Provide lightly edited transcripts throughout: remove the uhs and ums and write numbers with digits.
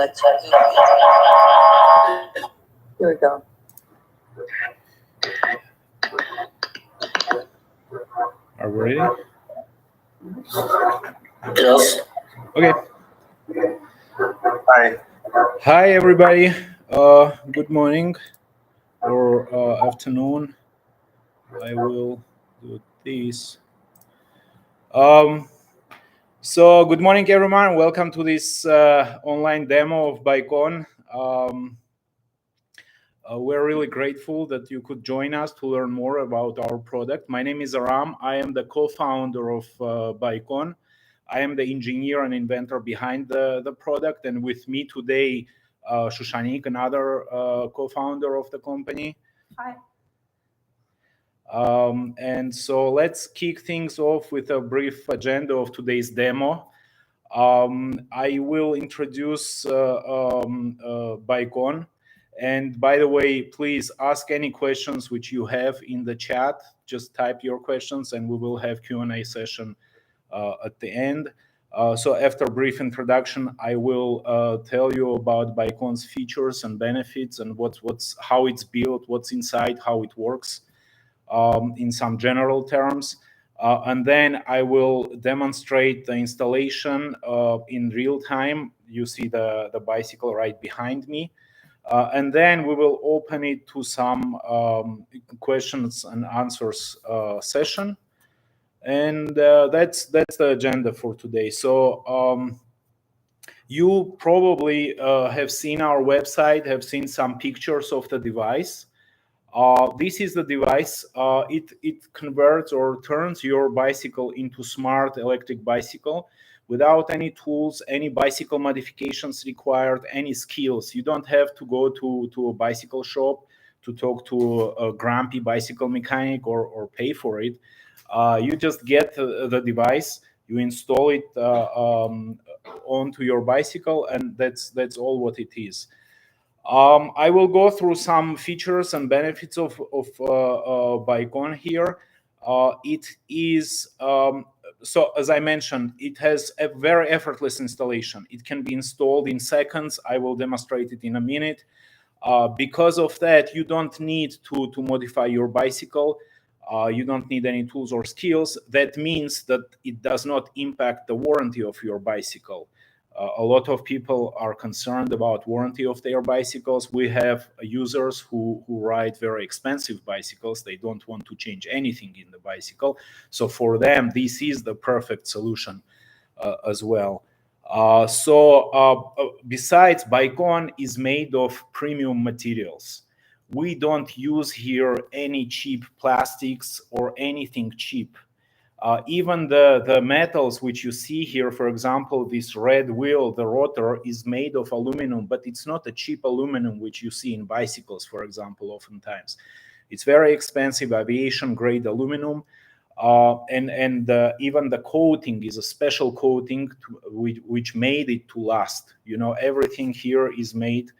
let's. Here we go. Are we ready? Yes. Okay. Hi. Hi, everybody. Good morning or afternoon. I will do this. So, good morning, everyone. Welcome to this online demo of BikeOn. We're really grateful that you could join us to learn more about our product. My name is Aram. I am the co-founder of BikeOn. I am the engineer and inventor behind the product. And with me today, Shushanik, another co-founder of the company. Hi. And so let's kick things off with a brief agenda of today's demo. I will introduce BikeOn. And by the way, please ask any questions which you have in the chat. Just type your questions and we will have Q&A session at the end. So after a brief introduction, I will tell you about BikeOn's features and benefits and how it's built, what's inside, how it works in some general terms. And then I will demonstrate the installation in real time. You see the bicycle right behind me. And then we will open it to some questions and answers session. And that's the agenda for today. So you probably have seen our website, have seen some pictures of the device. This is the device. It converts or turns your bicycle into smart electric bicycle without any tools, any bicycle modifications required, any skills. You don't have to go to a bicycle shop to talk to a grumpy bicycle mechanic or pay for it. You just get the device, you install it onto your bicycle, and that's all what it is. I will go through some features and benefits of BikeOn here. It is, so as I mentioned, it has a very effortless installation. It can be installed in seconds. I will demonstrate it in a minute. Because of that, you don't need to modify your bicycle. You don't need any tools or skills. That means that it does not impact the warranty of your bicycle. A lot of people are concerned about warranty of their bicycles. We have users who ride very expensive bicycles. They don't want to change anything in the bicycle. So for them, this is the perfect solution as well. Besides, BikeOn is made of premium materials. We don't use here any cheap plastics or anything cheap. Even the metals which you see here, for example, this red wheel, the rotor is made of aluminum, but it's not a cheap aluminum which you see in bicycles, for example, oftentimes. It's very expensive aviation grade aluminum. And even the coating is a special coating which made it to last. You know, everything here is made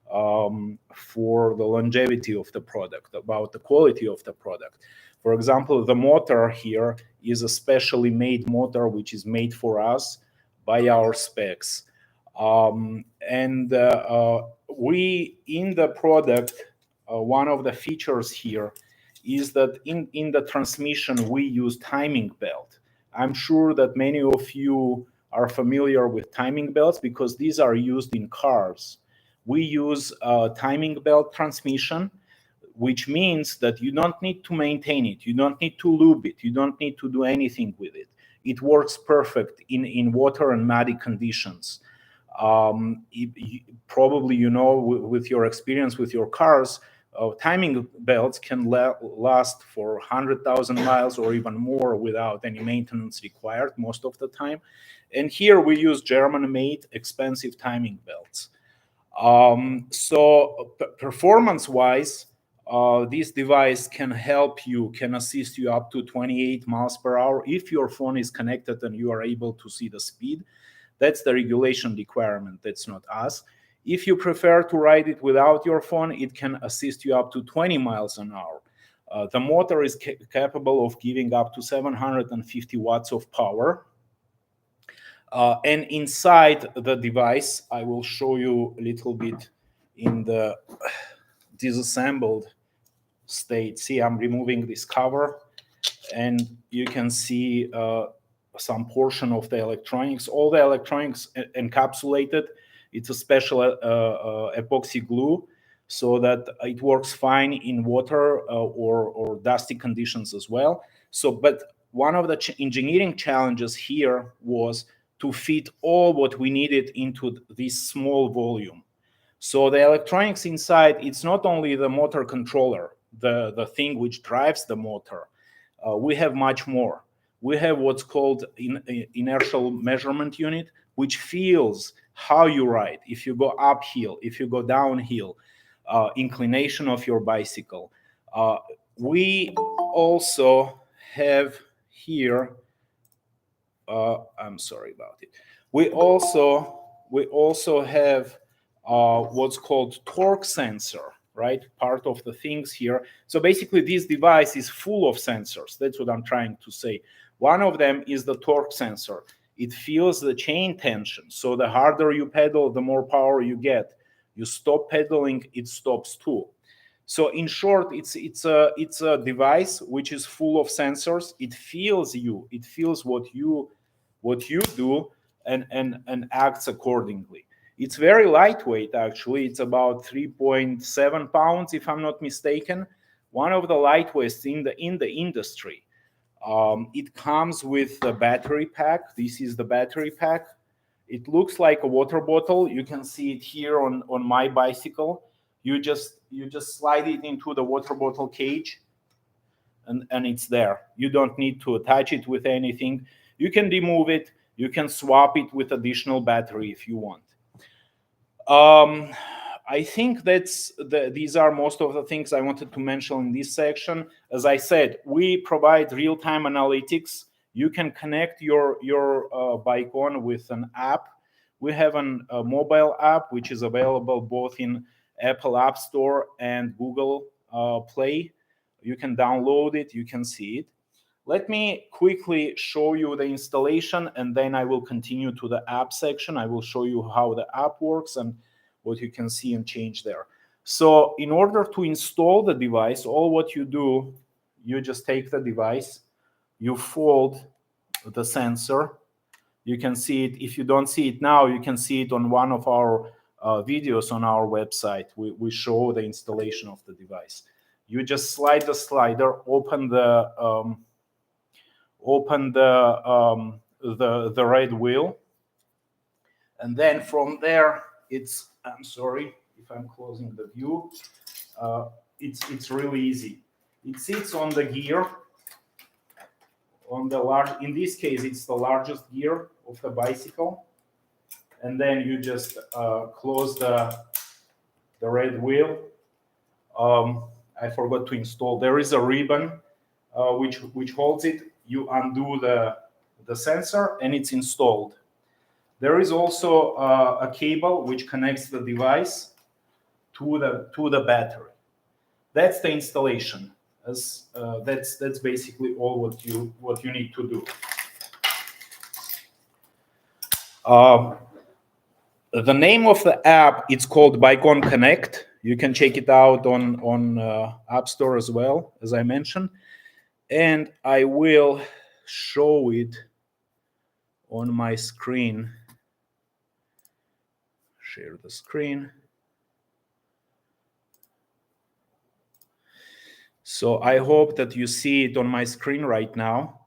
for the longevity of the product, about the quality of the product. For example, the motor here is a specially made motor which is made for us by our specs. We, in the product, one of the features here is that in the transmission, we use timing belt. I'm sure that many of you are familiar with timing belts because these are used in cars. We use timing belt transmission, which means that you don't need to maintain it. You don't need to lube it. You don't need to do anything with it. It works perfect in water and muddy conditions. Probably, you know, with your experience with your cars, timing belts can last for 100,000 miles or even more without any maintenance required most of the time. And here we use German-made expensive timing belts. Performance-wise, this device can assist you up to 28 miles per hour if your phone is connected and you are able to see the speed. That's the regulation requirement. That's not us. If you prefer to ride it without your phone, it can assist you up to 20 miles an hour. The motor is capable of giving up to 750 watts of power. And inside the device, I will show you a little bit in the disassembled state. See, I'm removing this cover, and you can see some portion of the electronics. All the electronics encapsulated. It's a special epoxy glue so that it works fine in water or dusty conditions as well. So, but one of the engineering challenges here was to fit all what we needed into this small volume. So the electronics inside, it's not only the motor controller, the thing which drives the motor. We have much more. We have what's called inertial measurement unit, which feels how you ride. If you go uphill, if you go downhill, inclination of your bicycle. We also have here. I'm sorry about it. We also have what's called torque sensor, right? Part of the things here. So basically, this device is full of sensors. That's what I'm trying to say. One of them is the torque sensor. It feels the chain tension. So the harder you pedal, the more power you get. You stop pedaling, it stops too. So in short, it's a device which is full of sensors. It feels you. It feels what you do and acts accordingly. It's very lightweight, actually. It's about 3.7 pounds, if I'm not mistaken. One of the lightweights in the industry. It comes with the battery pack. This is the battery pack. It looks like a water bottle. You can see it here on my bicycle. You just slide it into the water bottle cage, and it's there. You don't need to attach it with anything. You can remove it. You can swap it with additional battery if you want. I think these are most of the things I wanted to mention in this section. As I said, we provide real-time analytics. You can connect your BikeOn with an app. We have a mobile app which is available both in Apple App Store and Google Play. You can download it. You can see it. Let me quickly show you the installation, and then I will continue to the app section. I will show you how the app works and what you can see and change there. So in order to install the device, all what you do, you just take the device, you fold the sensor. You can see it. If you don't see it now, you can see it on one of our videos on our website. We show the installation of the device. You just slide the slider, open the red wheel, and then from there I'm sorry if I'm closing the view. It's really easy. It sits on the gear, on the in this case it's the largest gear of the bicycle, and then you just close the red wheel. I forgot to install. There is a ribbon which holds it. You undo the sensor and it's installed. There is also a cable which connects the device to the battery. That's the installation. That's basically all what you need to do. The name of the app, it's called BikeOn Connect. You can check it out on App Store as well, as I mentioned. And I will show it on my screen. Share the screen. So I hope that you see it on my screen right now.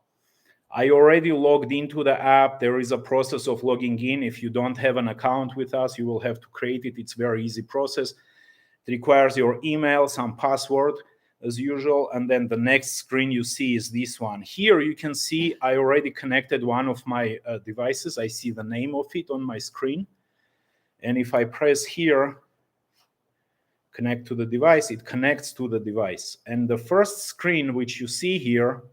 I already logged into the app. There is a process of logging in. If you don't have an account with us, you will have to create it. It's a very easy process. It requires your email, some password as usual, and then the next screen you see is this one. Here you can see I already connected one of my devices. I see the name of it on my screen. And if I press here, connect to the device, it connects to the device. And the first screen which you see here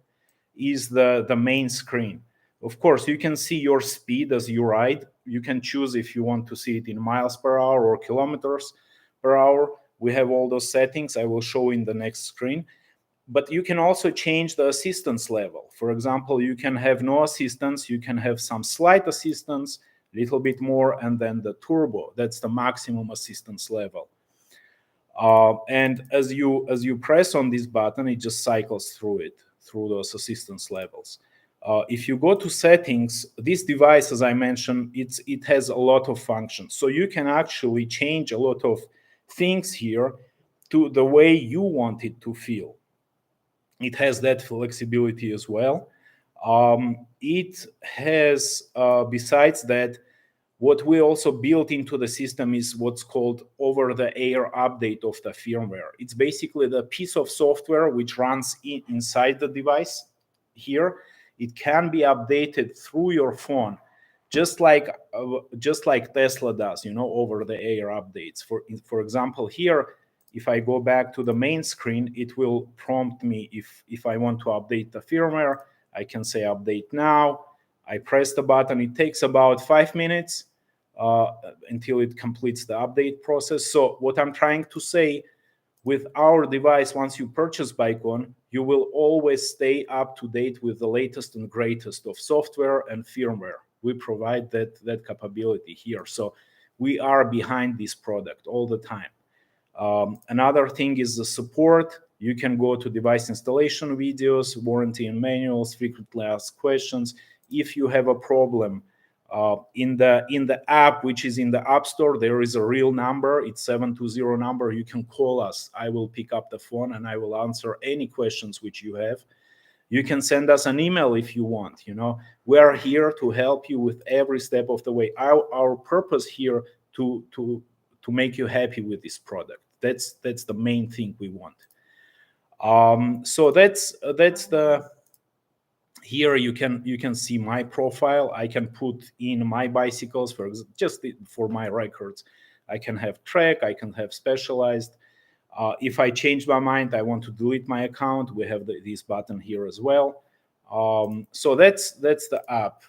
is the main screen. Of course, you can see your speed as you ride. You can choose if you want to see it in miles per hour or kilometers per hour. We have all those settings. I will show in the next screen. But you can also change the assistance level. For example, you can have no assistance, you can have some slight assistance, a little bit more, and then the turbo. That's the maximum assistance level. And as you press on this button, it just cycles through those assistance levels. If you go to settings, this device, as I mentioned, it has a lot of functions. So you can actually change a lot of things here to the way you want it to feel. It has that flexibility as well. It has, besides that, what we also built into the system is what's called over-the-air update of the firmware. It's basically the piece of software which runs inside the device here. It can be updated through your phone, just like Tesla does, over-the-air updates. For example, here, if I go back to the main screen, it will prompt me if I want to update the firmware. I can say update now. I press the button. It takes about 5 minutes until it completes the update process. So what I'm trying to say, with our device, once you purchase BikeOn, you will always stay up to date with the latest and greatest of software and firmware. We provide that capability here. So we are behind this product all the time. Another thing is the support. You can go to device installation videos, warranty and manuals, frequently asked questions. If you have a problem, in the app, which is in the App Store, there is a real number. It's 720 number. You can call us. I will pick up the phone and I will answer any questions which you have. You can send us an email if you want. We are here to help you with every step of the way. Our purpose here to make you happy with this product. That's the main thing we want. So that's the. Here you can see my profile. I can put in my bicycles just for my records. I can have track. I can have specialized. If I change my mind, I want to delete my account. We have this button here as well. So that's the app.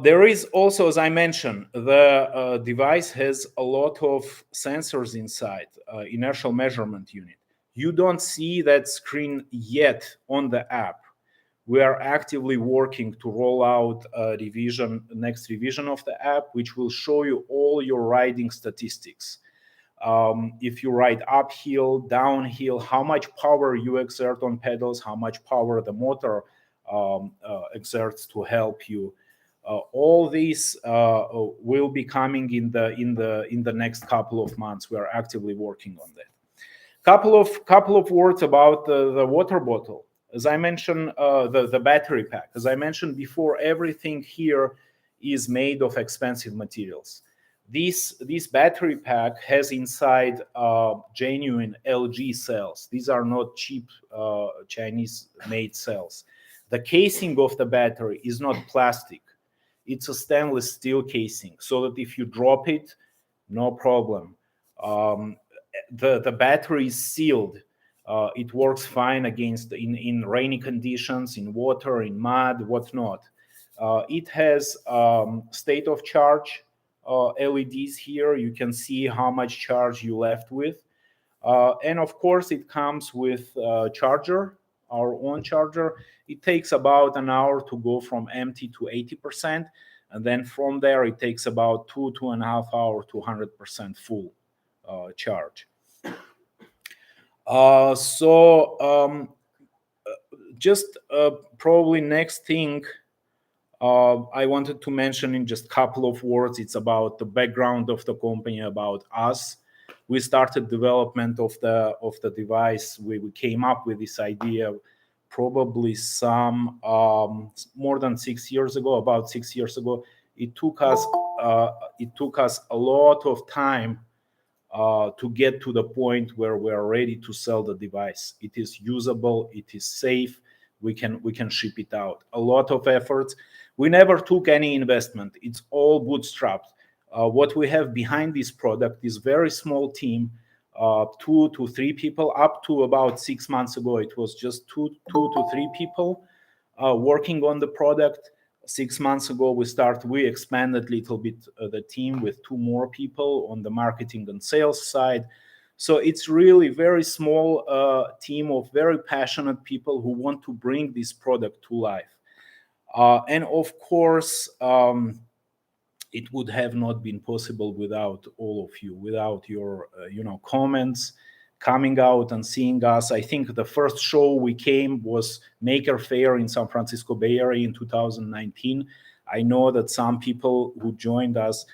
There is also, as I mentioned, the device has a lot of sensors inside, inertial measurement unit. You don't see that screen yet on the app. We are actively working to roll out next revision of the app, which will show you all your riding statistics. If you ride uphill, downhill, how much power you exert on pedals, how much power the motor exerts to help you. All these will be coming in the next couple of months. We are actively working on that. Couple of words about the water bottle. As I mentioned, the battery pack. As I mentioned before, everything here is made of expensive materials. This battery pack has inside genuine LG cells. These are not cheap Chinese-made cells. The casing of the battery is not plastic. It's a stainless steel casing, so that if you drop it, no problem. The battery is sealed. It works fine in rainy conditions, in water, in mud, whatnot. It has state of charge LEDs here. You can see how much charge you left with. And of course, it comes with charger, our own charger. It takes about an hour to go from empty to 80%. And then from there, it takes about 2.5 hours to 100% full charge. Just probably next thing I wanted to mention in just a couple of words, it's about the background of the company, about us. We started development of the device. We came up with this idea probably some more than 6 years ago, about 6 years ago. It took us a lot of time to get to the point where we are ready to sell the device. It is usable, it is safe, we can ship it out. A lot of efforts. We never took any investment. It's all bootstrapped. What we have behind this product is very small team, 2 to 3 people. Up to about 6 months ago, it was just two to three people working on the product. 6 months ago, we expanded a little bit the team with 2 more people on the marketing and sales side. So it's really very small team of very passionate people who want to bring this product to life. And of course, it would have not been possible without all of you, without your comments, coming out and seeing us. I think the first show we came was Maker Faire in San Francisco Bay Area in 2019. I know that some people who joined us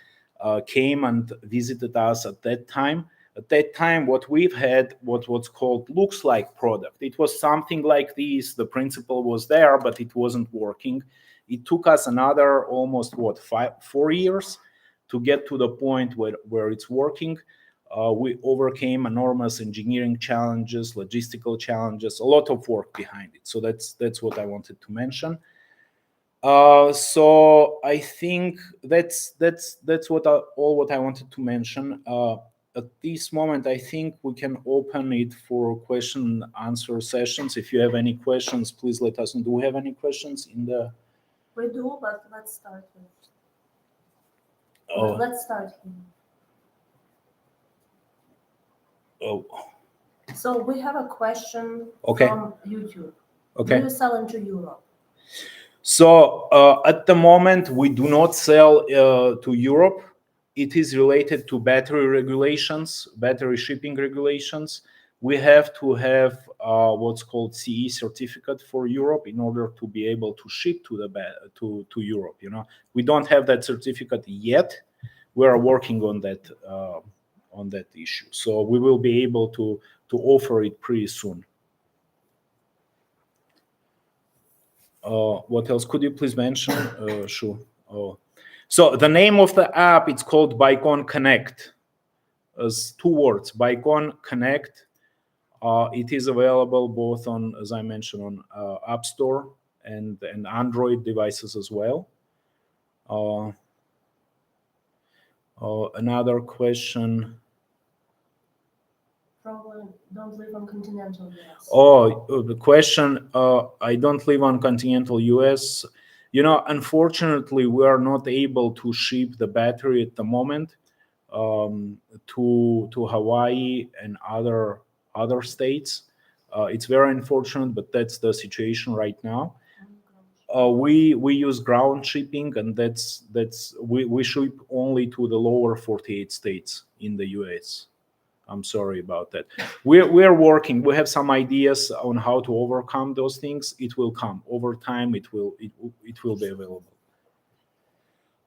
came and visited us at that time. At that time, what we've had what's called looks like product. It was something like this. The principle was there, but it wasn't working. It took us another almost 4 years to get to the point where it's working. We overcame enormous engineering challenges, logistical challenges, a lot of work behind it. So that's what I wanted to mention. So I think that's all what I wanted to mention. At this moment, I think we can open it for question and answer sessions. If you have any questions, please let us know. Do we have any questions in the? We do, but let's start with. Oh. Let's start here. Oh. So we have a question from YouTube. Okay. Do you sell into Europe? So at the moment, we do not sell to Europe. It is related to battery regulations, battery shipping regulations. We have to have what's called CE certificate for Europe in order to be able to ship to Europe. We don't have that certificate yet. We are working on that issue. So we will be able to offer it pretty soon. What else could you please mention? Sure. So the name of the app, it's called BikeOn Connect. As 2 words, BikeOn Connect. It is available both on, as I mentioned, on App Store and Android devices as well. Another question. Probably don't live on continental US. The question, I don't live on continental US. Unfortunately, we are not able to ship the battery at the moment to Hawaii and other states. It's very unfortunate, but that's the situation right now. We use ground shipping, and we ship only to the lower 48 states in the US. I'm sorry about that. We're working. We have some ideas on how to overcome those things. It will come over time. It will be available.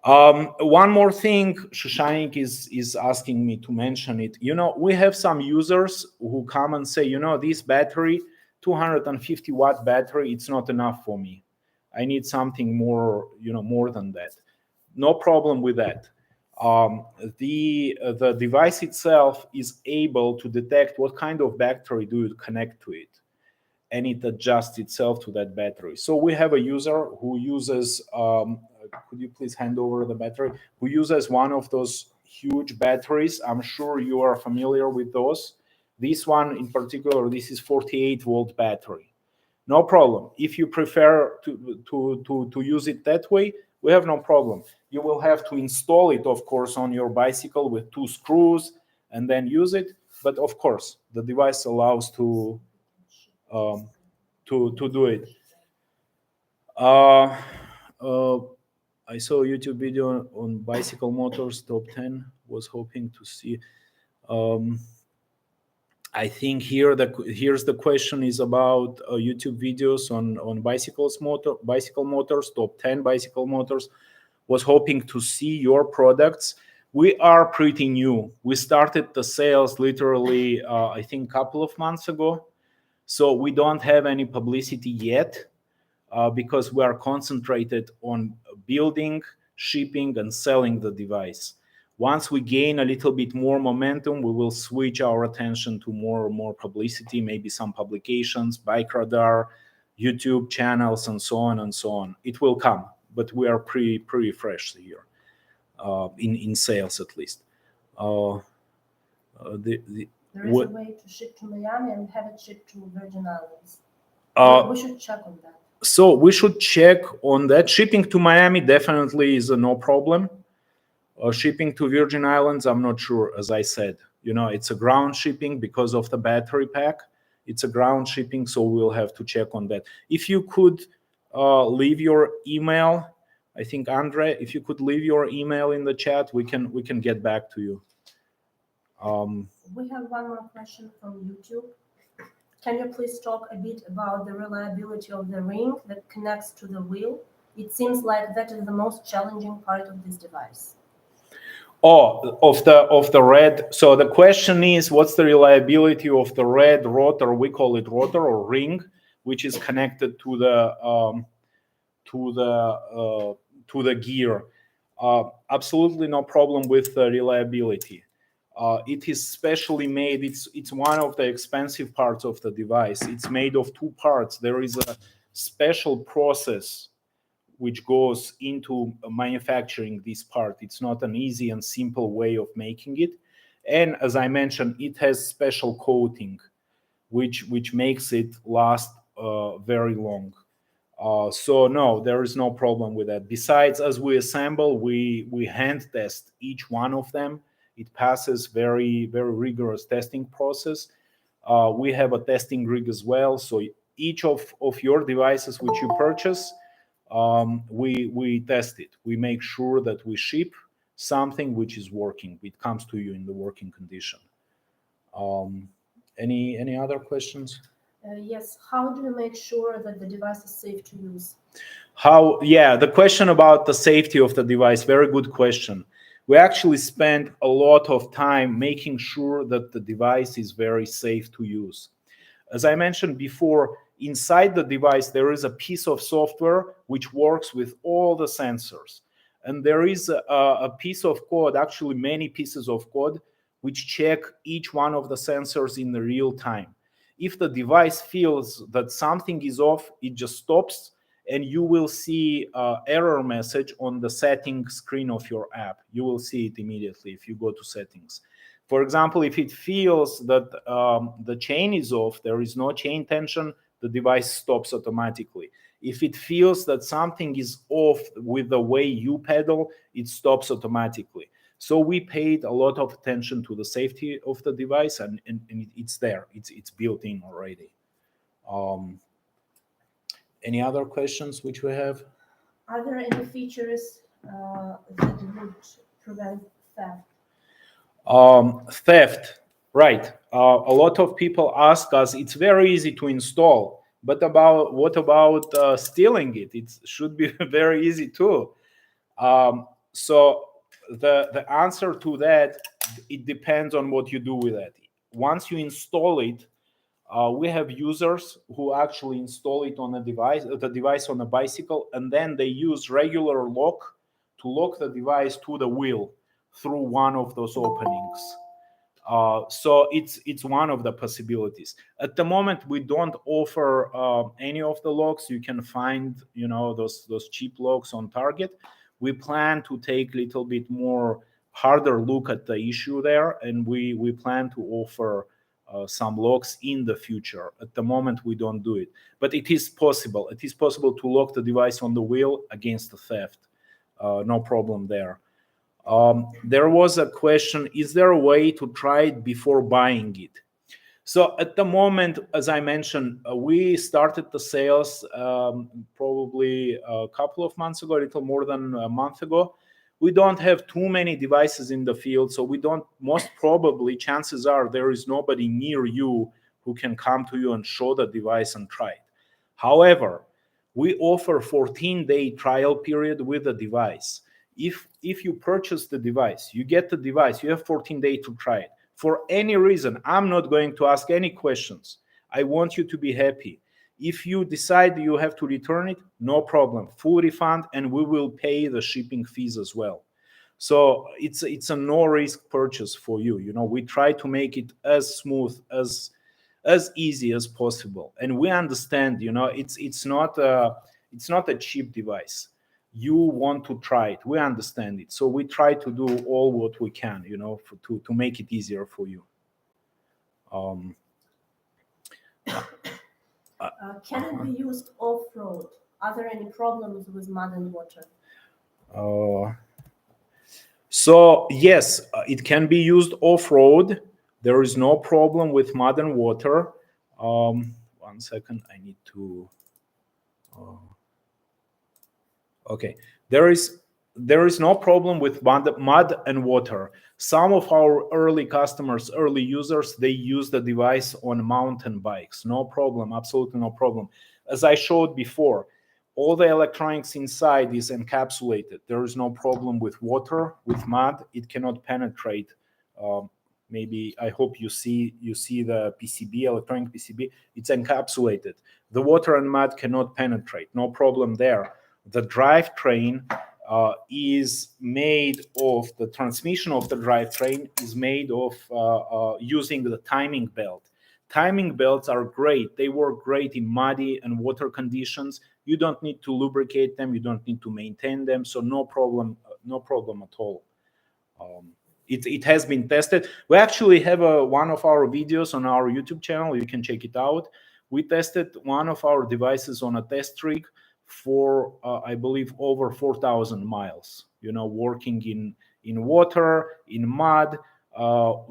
One more thing, Shushanik is asking me to mention it. We have some users who come and say, this battery, 250 watt battery, it's not enough for me. I need something more, more than that. No problem with that. The device itself is able to detect what kind of battery do you connect to it, and it adjusts itself to that battery. So we have a user who uses, could you please hand over the battery, who uses one of those huge batteries. I'm sure you are familiar with those. This one in particular, this is 48-volt battery. No problem. If you prefer to use it that way, we have no problem. You will have to install it, of course, on your bicycle with 2 screws and then use it. But of course, the device allows to do it. I saw a YouTube video on bicycle motors top 10. Was hoping to see. I think here's the question is about YouTube videos on bicycle motors, top 10 bicycle motors. Was hoping to see your products. We are pretty new. We started the sales literally, I think, a couple of months ago. So we don't have any publicity yet because we are concentrated on building, shipping, and selling the device. Once we gain a little bit more momentum, we will switch our attention to more publicity, maybe some publications, Bike Radar, YouTube channels, and so on and so on. It will come, but we are pretty fresh here, in sales at least. There is a way to ship to Miami and have it shipped to Virgin Islands. We should check on that. So we should check on that. Shipping to Miami definitely is no problem. Shipping to Virgin Islands, I'm not sure. As I said, It's a ground shipping because of the battery pack. It's a ground shipping, so we'll have to check on that. If you could leave your email, I think Andre, if you could leave your email in the chat, we can get back to you. We have one more question from YouTube. Can you please talk a bit about the reliability of the ring that connects to the wheel? It seems like that is the most challenging part of this device. Oh, of the red. So the question is, what's the reliability of the red rotor? We call it rotor or ring, which is connected to the gear. Absolutely no problem with the reliability. It is specially made. It's one of the expensive parts of the device. It's made of two parts. There is a special process which goes into manufacturing this part. It's not an easy and simple way of making it. And as I mentioned, it has special coating, which makes it last very long. So no, there is no problem with that. Besides, as we assemble, we hand test each one of them. It passes very, very rigorous testing process. We have a testing rig as well. So each of your devices which you purchase, we test it. We make sure that we ship something which is working. It comes to you in the working condition. Any other questions? Yes. How do you make sure that the device is safe to use? The question about the safety of the device, very good question. We actually spend a lot of time making sure that the device is very safe to use. As I mentioned before, inside the device, there is a piece of software which works with all the sensors. And there is a piece of code, actually many pieces of code, which check each one of the sensors in the real time. If the device feels that something is off, it just stops, and you will see an error message on the settings screen of your app. You will see it immediately if you go to settings. For example, if it feels that the chain is off, there is no chain tension, the device stops automatically. If it feels that something is off with the way you pedal, it stops automatically. So we paid a lot of attention to the safety of the device, and it's there. It's built in already. Any other questions which we have? Are there any features that would prevent theft? Theft, right. A lot of people ask us, it's very easy to install, but what about stealing it? It should be very easy too. So the answer to that, it depends on what you do with it. Once you install it, we have users who actually install it on the device on a bicycle, and then they use regular lock to lock the device to the wheel through one of those openings. So it's one of the possibilities. At the moment, we don't offer any of the locks. You can find those cheap locks on Target. We plan to take a little bit more harder look at the issue there, and we plan to offer some locks in the future. At the moment, we don't do it, but it is possible. It is possible to lock the device on the wheel against the theft. No problem there. There was a question, is there a way to try it before buying it? So at the moment, as I mentioned, we started the sales probably a couple of months ago, a little more than a month ago. We don't have too many devices in the field, so most probably, chances are there is nobody near you who can come to you and show the device and try it. However, we offer 14-day trial period with the device. If you purchase the device, you get the device, you have 14 days to try it. For any reason, I'm not going to ask any questions. I want you to be happy. If you decide you have to return it, no problem, full refund, and we will pay the shipping fees as well. So it's a no risk purchase for you. We try to make it as smooth, as easy as possible. And we understand, it's not a cheap device. You want to try it. We understand it. So we try to do all what we can, to make it easier for you. Can it be used off-road? Are there any problems with mud and water? So yes, it can be used off-road. There is no problem with mud and water. 1 second, I need to. Okay, there is no problem with mud and water. Some of our early customers, early users, they use the device on mountain bikes. No problem, absolutely no problem. As I showed before, all the electronics inside is encapsulated. There is no problem with water, with mud. It cannot penetrate. Maybe I hope you see the PCB, electronic PCB. It's encapsulated. The water and mud cannot penetrate. No problem there. The drivetrain is made of, the transmission of the drivetrain is made of using the timing belt. Timing belts are great. They work great in muddy and water conditions. You don't need to lubricate them. You don't need to maintain them. So no problem at all. It has been tested. We actually have one of our videos on our YouTube channel. You can check it out. We tested one of our devices on a test rig for I believe over 4,000 miles, working in water, in mud.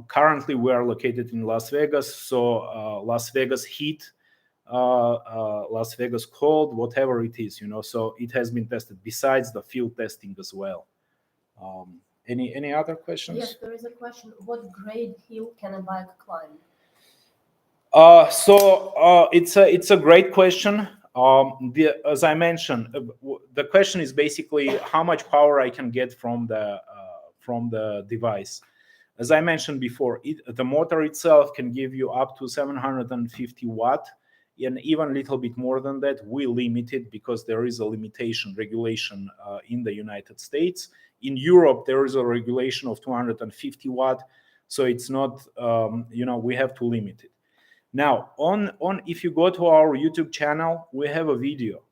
Currently we are located in Las Vegas, so Las Vegas heat, Las Vegas cold, whatever it is, so it has been tested besides the field testing as well. Any other questions? Yes, there is a question. What grade hill can a bike climb? It's a great question. As I mentioned, the question is basically how much power I can get from the device. As I mentioned before, the motor itself can give you up to 750 watt, and even a little bit more than that. We limit it because there is a regulation in the United States. In Europe, there is a regulation of 250 watt, so it's not, we have to limit it. Now, if you go to our YouTube channel, we have a video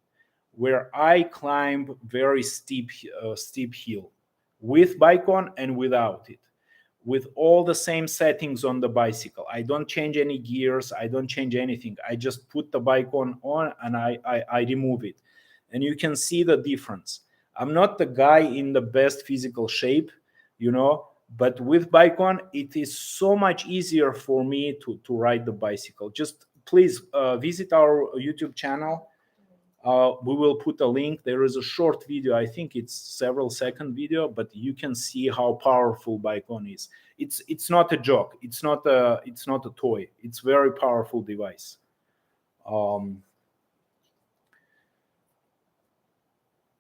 where I climb very steep hill with BikeOn and without it, with all the same settings on the bicycle. I don't change any gears. I don't change anything. I just put the BikeOn on and I remove it. And you can see the difference. I'm not the guy in the best physical shape, but with BikeOn, it is so much easier for me to ride the bicycle. Just please visit our YouTube channel. We will put a link. There is a short video. I think it's several second video, but you can see how powerful BikeOn is. It's not a joke. It's not a toy. It's a very powerful device.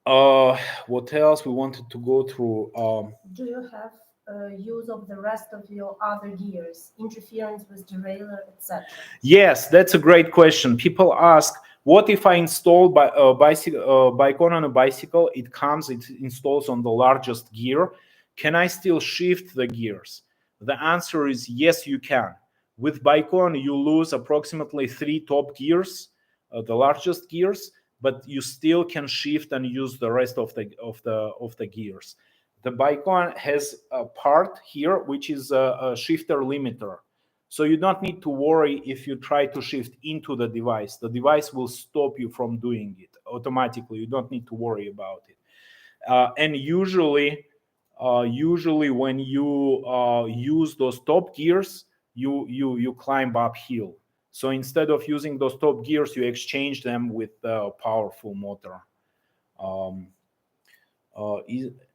What else we wanted to go through? Do you have use of the rest of your other gears, interference with derailleur, etc.? Yes, that's a great question. People ask, what if I install BikeOn on a bicycle? It installs on the largest gear. Can I still shift the gears? The answer is yes, you can. With BikeOn, you lose approximately 3 top gears, the largest gears, but you still can shift and use the rest of the gears. The BikeOn has a part here which is a shifter limiter. So you don't need to worry if you try to shift into the device. The device will stop you from doing it automatically. You don't need to worry about it. And usually when you use those top gears, you climb uphill. So instead of using those top gears, you exchange them with a powerful motor.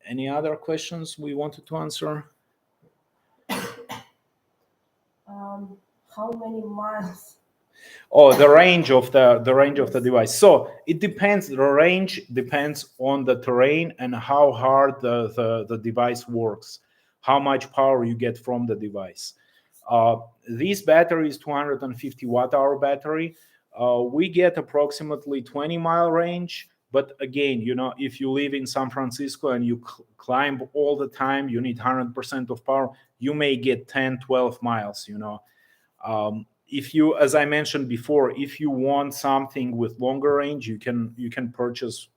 Any other questions we wanted to answer? How many miles? Oh, the range of the device. So it depends. The range depends on the terrain and how hard the device works, how much power you get from the device. This battery is 250 watt-hour battery. We get approximately 20-mile range. But again, if you live in San Francisco and you climb all the time, you need 100% of power. You may get 10, 12 miles. If you, as I mentioned before, if you want something with longer range, you can purchase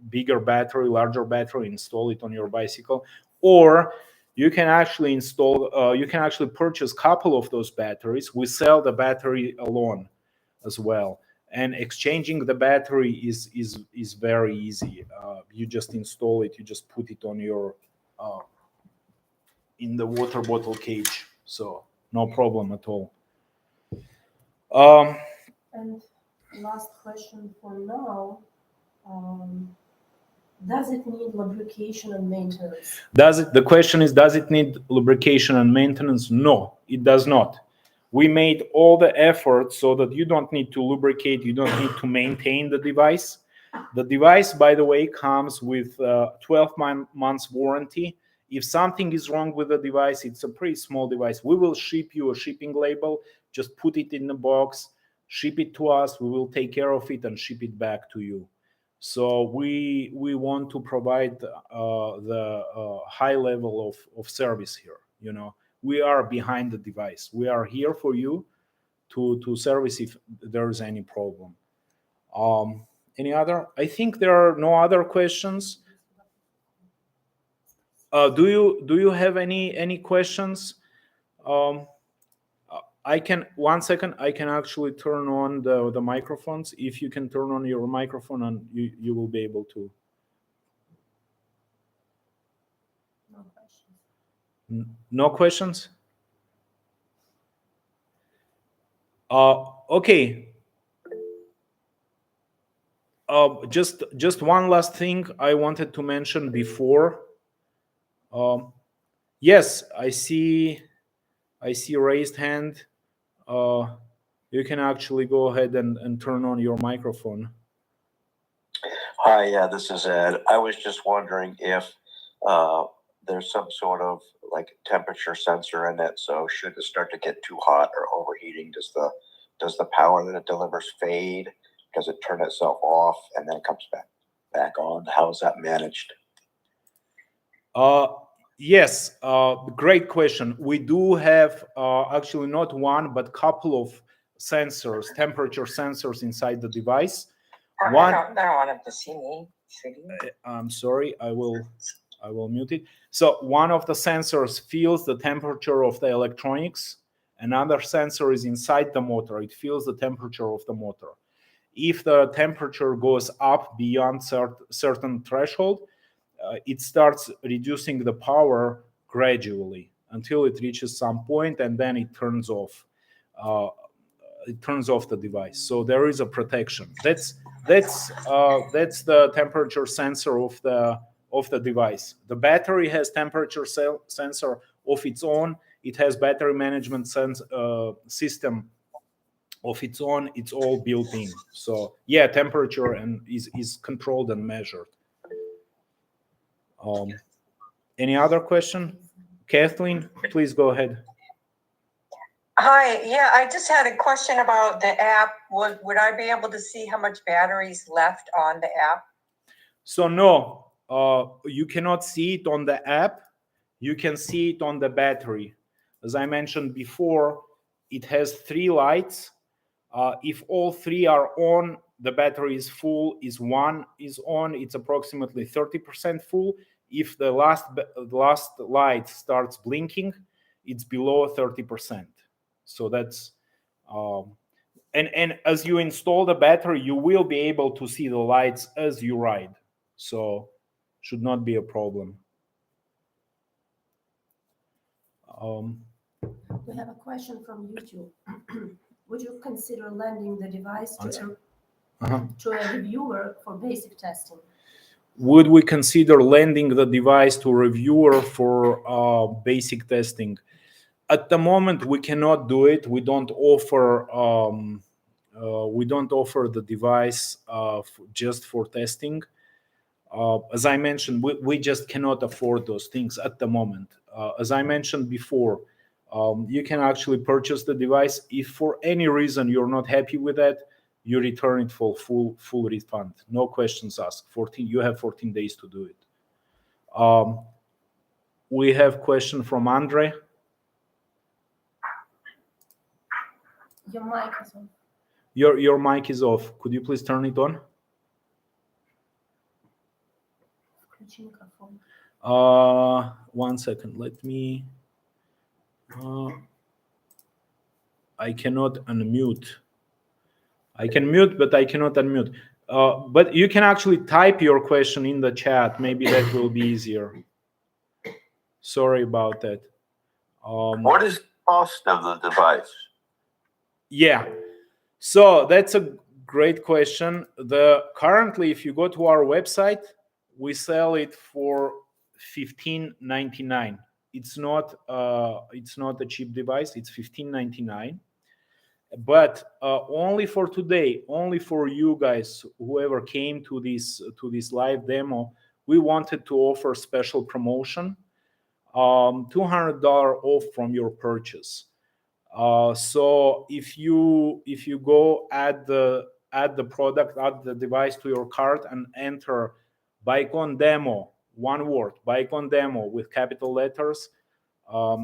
bigger battery, larger battery, install it on your bicycle, or you can actually purchase a couple of those batteries. We sell the battery alone as well, and exchanging the battery is very easy. You just install it, you just put it on your in the water bottle cage. So no problem at all. And last question for now. Does it need lubrication and maintenance? The question is, does it need lubrication and maintenance? No, it does not. We made all the effort so that you don't need to lubricate, you don't need to maintain the device. The device, by the way, comes with 12 months warranty. If something is wrong with the device, it's a pretty small device. We will ship you a shipping label, just put it in the box, ship it to us, we will take care of it and ship it back to you. So we want to provide the high level of service here. You know, we are behind the device. We are here for you to service if there's any problem. Any other? I think there are no other questions. Do you have any questions? I can, 1 second, I can actually turn on the microphones. If you can turn on your microphone, and you will be able to. No questions. No questions? Okay. Just one last thing I wanted to mention before. Yes, I see raised hand. You can actually go ahead and turn on your microphone. Hi, yeah, this is Ed. I was just wondering if there's some sort of like temperature sensor in it. So should it start to get too hot or overheating, does the power that it delivers fade? Does it turn itself off and then comes back on? How is that managed? Yes, great question. We do have actually not one, but couple of sensors, temperature sensors inside the device. I don't want him to see me. I'm sorry, I will mute it. So one of the sensors feels the temperature of the electronics. Another sensor is inside the motor. It feels the temperature of the motor. If the temperature goes up beyond certain threshold, it starts reducing the power gradually until it reaches some point, and then it turns off. It turns off the device. So there is a protection. That's the temperature sensor of the device. The battery has temperature sensor of its own. It has battery management system of its own. It's all built in. So yeah, temperature and is controlled and measured. Any other question? Kathleen, please go ahead. Hi, yeah, I just had a question about the app. Would I be able to see how much battery's left on the app? So no, you cannot see it on the app. You can see it on the battery. As I mentioned before, it has 3 lights. If all 3 are on, the battery is full. If one is on, it's approximately 30% full. If the last light starts blinking, it's below 30%. So that's and as you install the battery, you will be able to see the lights as you ride. So should not be a problem. We have a question from YouTube. Would you consider lending the device to a reviewer for basic testing? Would we consider lending the device to a reviewer for basic testing? At the moment, we cannot do it. We don't offer the device just for testing. As I mentioned, we just cannot afford those things at the moment. As I mentioned before, you can actually purchase the device. If for any reason you're not happy with that, you return it for full refund. No questions asked. You have 14 days to do it. We have question from Andre. Your mic is on. Your mic is off. Could you please turn it on? One second. Let me. I cannot unmute. I can mute, but I cannot unmute. But you can actually type your question in the chat. Maybe that will be easier. Sorry about that. What cost of the device? Yeah. So that's a great question. Currently, if you go to our website, we sell it for $15.99. It's not a cheap device. It's $15.99. But only for today, only for you guys, whoever came to this live demo, we wanted to offer special promotion, $200 off from your purchase. So if you go add the product, add the device to your cart and enter BikeOn demo, one word, BikeOn demo with capital letters,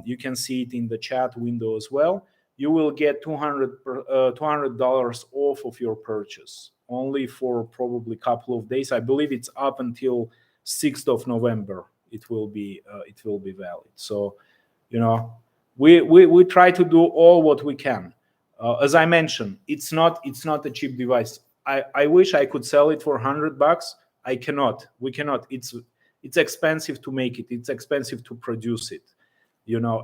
you can see it in the chat window as well. You will get $200 off of your purchase, only for probably a couple of days. I believe it's up until 6th of November. It will be valid. So, we try to do all what we can. As I mentioned, it's not a cheap device. I wish I could sell it for $100. I cannot. We cannot. It's expensive to make it. It's expensive to produce it.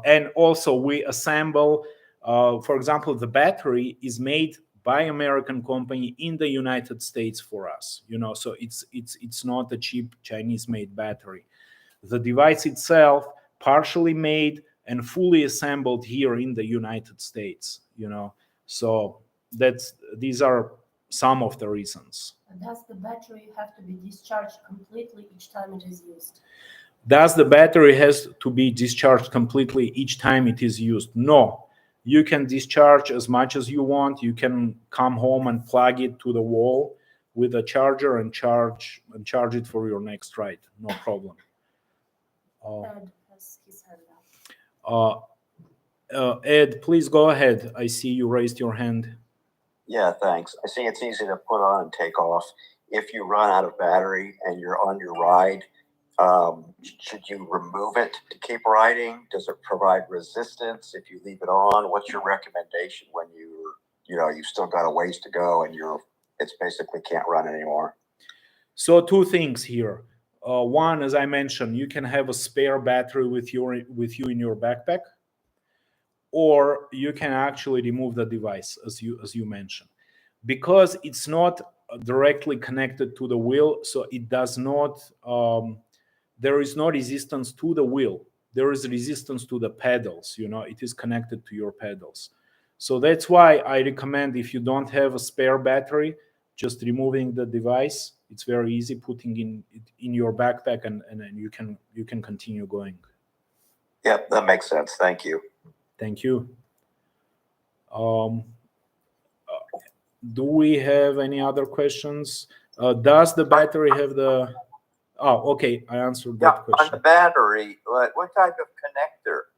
And also we assemble. For example, the battery is made by American company in the United States for us. So it's not a cheap Chinese-made battery. The device itself partially made and fully assembled here in the United States. So these are some of the reasons. Does the battery have to be discharged completely each time it is used? Does the battery has to be discharged completely each time it is used? No. You can discharge as much as you want. You can come home and plug it to the wall with a charger and charge it for your next ride. No problem. Ed has his hand up. Ed, please go ahead. I see you raised your hand. Yeah, thanks. I see it's easy to put on and take off. If you run out of battery and you're on your ride, should you remove it to keep riding? Does it provide resistance if you leave it on? What's your recommendation when you've still got a ways to go and it's basically can't run anymore? So two things here. One, as I mentioned, you can have a spare battery with you in your backpack, or you can actually remove the device, as you mentioned, because it's not directly connected to the wheel. So it does not. There is no resistance to the wheel. There is resistance to the pedals. It is connected to your pedals. So that's why I recommend, if you don't have a spare battery, just removing the device. It's very easy, putting in your backpack, and you can continue going. Yep, that makes sense. Thank you. Thank you. Do we have any other questions? Does the battery have the... Oh, okay. I answered that question. On the battery, what type of connector?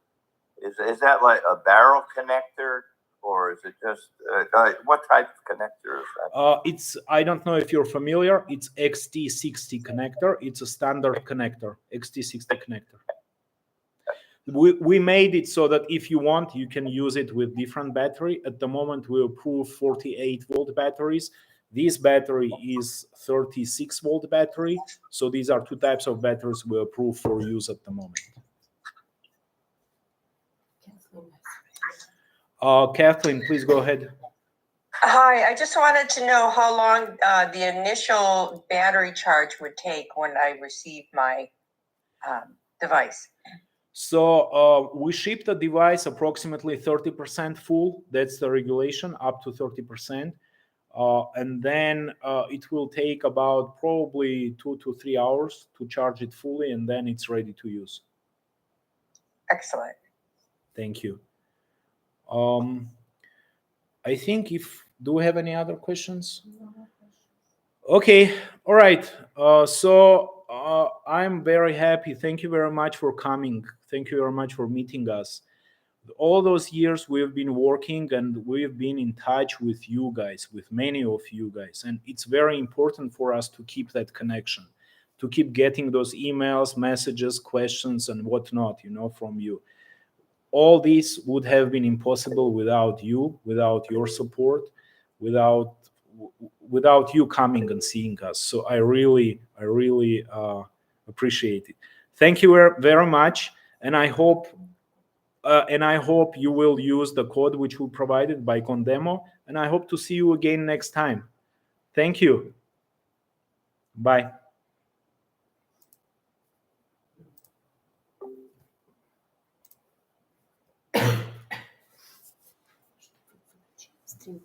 Is that like a barrel connector, or is it just what type of connector is that? I don't know if you're familiar. It's XT60 connector. It's a standard connector, XT60 connector. We made it so that if you want, you can use it with different battery. At the moment, we approve 48-volt batteries. This battery is 36-volt battery. So these are two types of batteries we approve for use at the moment. Kathleen, please go ahead. Hi, I just wanted to know how long the initial battery charge would take when I receive my device. So we ship the device approximately 30% full. That's the regulation, up to 30%. And then it will take about probably 2 to 3 hours to charge it fully, and then it's ready to use. Excellent. Thank you. I think do we have any other questions? Okay. All right. So I'm very happy. Thank you very much for coming. Thank you very much for meeting us. All those years we've been working, and we've been in touch with you guys, with many of you guys. And it's very important for us to keep that connection, to keep getting those emails, messages, questions, and whatnot, from you. All this would have been impossible without you, without your support, without you coming and seeing us. So I really appreciate it. Thank you very much. And I hope and I hope you will use the code which we provided, BikeOn demo, and I hope to see you again next time. Thank you. Bye. Stream.